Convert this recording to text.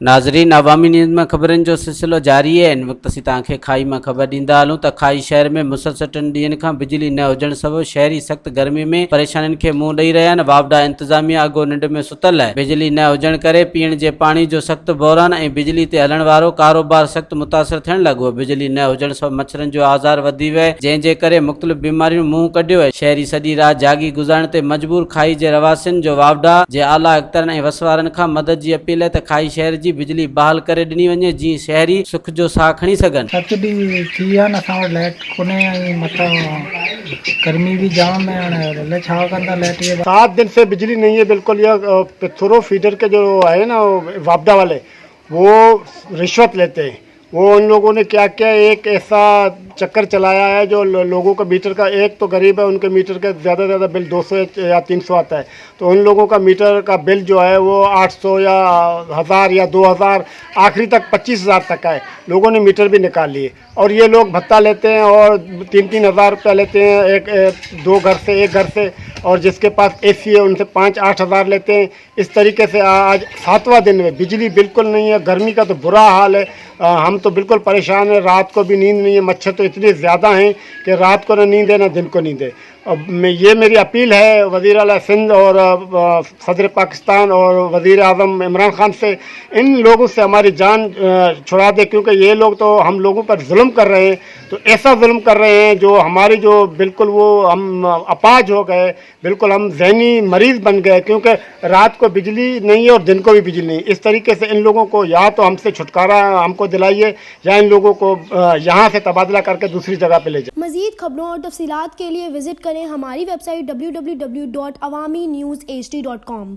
नाज़रीन, अवामी न्यूज़ में ख़बरनि जो सिलसिलो जारी है। इन वक्त असीं तव्हांखे खाई में ख़बर ॾींदा हलूं त खाई शहर में मुसलसल 3 ॾींहंनि खां बिजली न हुजण सबबि शहरी सख़्त गर्मी में परेशानियुनि खे मुंहुं ॾेई रहिया आहिनि। वावडा इंतज़ामिया अॻो निंड में सुतल आहे। बिजली न हुजण करे पीअण जे पाणी जो सख़्त बहिरान ऐं बिजली ते हलण वारो कारोबार सख़्त मुतासिर थियण लॻो। बिजली न हुजण सबबि मच्छरनि जो आज़ार वधी वियो आहे, जंहिंजे करे मुख़्तलिफ़ बीमारियूं मुंहुं कढियो आहे। शहरी सॼी राति जागी गुज़ारण ते मजबूर। खाई जे रवासियुनि जो वावडा जे आला अख़्तरनि ऐं वसवारनि खां मदद जी अपील आहे त खाई शहर जी बिजली बहाल करे ॾिनी वञे, जीअं शहरी सुख जो साह खणी सघनि। सब्सिडी थी आहे न, असां वटि लाइट कोन्हे ऐं मथां गर्मी भी जाम है। हाणे छा कंदा लाइट जे 7 दिन से बिजली नहीं है बिल्कुल। यह पिथौरा फीडर के जो है ना वापडा वाले, वो रिश्वत लेते हैं। वो उन लोगों ने क्या किया, एक ऐसा चक्कर चलाया है जो लोगों का मीटर का, एक तो गरीब है उनके मीटर का ज़्यादा से ज़्यादा बिल 200 या 300 आता है, तो उन लोगों का मीटर का बिल जो है वो 800 या 1000 या 2000 आखिरी तक 25,000 तक का है। लोगों ने मीटर भी निकाल लिए और ये लोग भत्ता लेते हैं और 3-3 हज़ार रुपया लेते हैं एक घर से, और जिसके पास एसी है उनसे 5-8 हज़ार लेते हैं। इस तरीके से आज 7वां दिन में बिजली बिल्कुल नहीं है। गर्मी का तो बुरा हाल है, हम तो बिल्कुल परेशान हैं। रात को भी नींद नहीं है, मच्छर तो इतने ज़्यादा हैं कि रात को ना नींद है ना दिन को नींद है। अब ये मेरी अपील है वज़ीर आला सिंध और सदर पाकिस्तान और वज़ीर आज़म इमरान खान से, इन लोगों से हमारी जान छुड़ा दे, क्योंकि ये लोग तो हम लोगों पर जुल्म कर रहे हैं। तो ऐसा जुल्म कर रहे हैं जो हमारी जो बिल्कुल वो हम अपाज हो गए, बिल्कुल हम ज़हनी मरीज़ बन गए, क्योंकि रात को बिजली नहीं है और दिन को भी बिजली नहीं। इस तरीके से इन लोगों को या तो हमसे छुटकारा हमको दिलाइए या इन लोगों को यहाँ से तबादला करके दूसरी जगह पे ले जाए। मज़ीद खबरों और तफसीलात के लिए विजिट करें हमारी वेबसाइट www.awamiNewsHD.com।